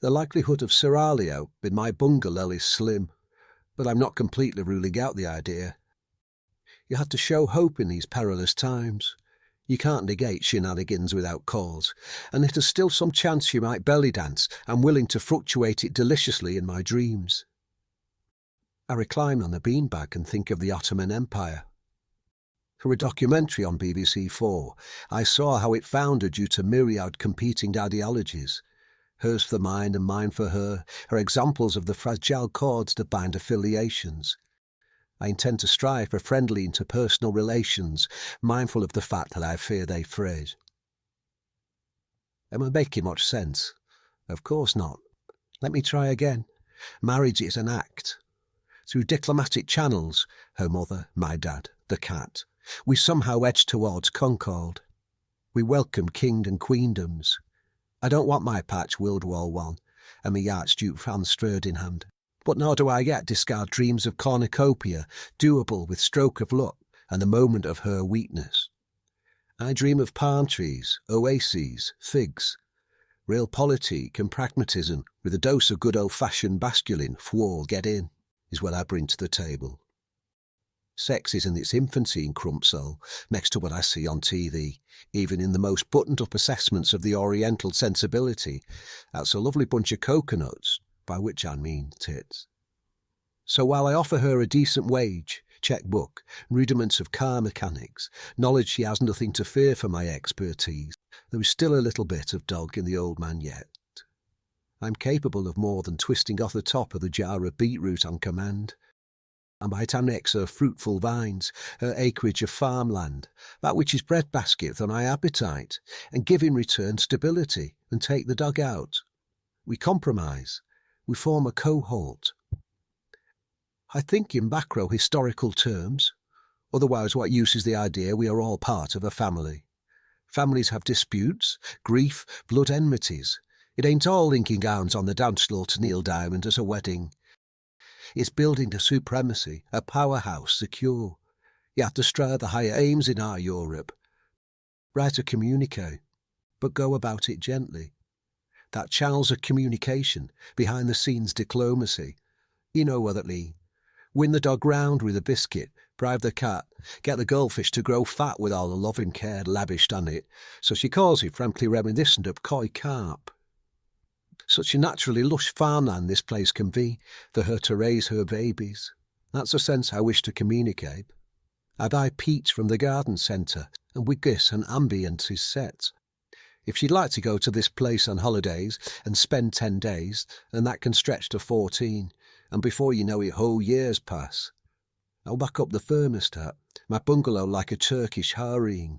The likelihood of seraglio in my bungalow is slim, but I'm not completely ruling out the idea. You had to show hope in these perilous times. You can't negate shenanigans without cause, and if there's still some chance you might belly dance, I'm willing to fructuate it deliciously in my dreams. I recline on the beanbag and think of the Ottoman Empire. For a documentary on BBC4, I saw how it foundered due to myriad competing ideologies. Hers for mine and mine for her are examples of the fragile cords that bind affiliations. I intend to strive for friendly interpersonal relations, mindful of the fact that I fear they frayed. Am I making much sense? Of course not. Let me try again. Marriage is an act. Through diplomatic channels, her mother, my dad, the cat, we somehow edge towards concord. We welcome king and queendoms. I don't want my patch World War I and my Archduke Franz Ferdinand. But nor do I yet discard dreams of cornucopia, doable with stroke of luck and the moment of her weakness. I dream of palm trees, oases, figs. Realpolitik and pragmatism with a dose of good old-fashioned masculine, fwall, get in, is what I bring to the table. Sex is in its infancy in Crumpsall, next to what I see on TV, even in the most buttoned-up assessments of the Oriental sensibility. That's a lovely bunch of coconuts, by which I mean tits. So while I offer her a decent wage, checkbook, rudiments of car mechanics, knowledge she has nothing to fear for my expertise, there is still a little bit of dog in the old man yet. I'm capable of more than twisting off the top of the jar of beetroot on command. I might annex her fruitful vines, her acreage of farmland, that which is breadbasket on my appetite, and give in return stability, and take the dog out. We compromise. We form a cohort. I think in macro-historical terms. Otherwise, what use is the idea we are all part of a family? Families have disputes, grief, blood enmities. It ain't all linking arms on the dance floor to Neil Diamond at a wedding. It's building a supremacy, a powerhouse secure. You have to strive the higher aims in our Europe. Write a communique, but go about it gently. That channels of communication, behind-the-scenes diplomacy. You know what I mean. Win the dog round with a biscuit, bribe the cat, get the goldfish to grow fat with all the loving care lavished on it, so she calls it frankly reminiscent of koi carp. Such a naturally lush farmland this place can be, for her to raise her babies. That's a sense I wish to communicate. I buy peats from the garden centre, and with this an ambience is set. If she'd like to go to this place on holidays and spend 10 days, then that can stretch to 14, and before you know it whole years pass. I'll back up the thermostat, my bungalow like a Turkish harem.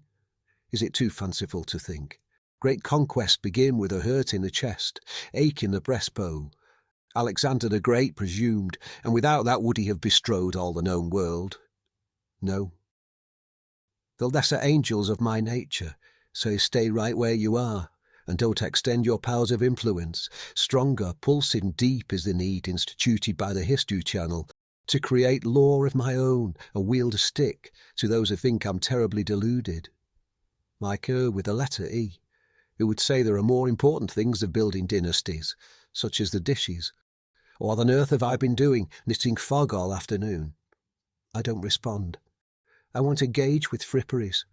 Is it too fanciful to think? Great conquests begin with a hurt in the chest, ache in the breastbone. Alexander the Great presumed, and without that would he have bestrode all the known world? No. The lesser angels of my nature say stay right where you are, and don't extend your powers of influence. Stronger, pulsing deep is the need instituted by the History Channel to create law of my own and wield a stick to those who think I'm terribly deluded. Like her with the letter E, who would say there are more important things than building dynasties, such as the dishes. What on earth have I been doing, knitting fog all afternoon? I don't respond. I won't engage with fripperies.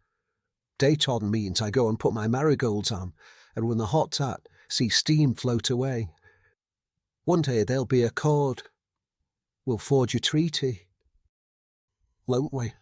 Daytime means I go and put my marigolds on, and when the hot tat, see steam float away. One day there'll be a chord. We'll forge a treaty. Won't we?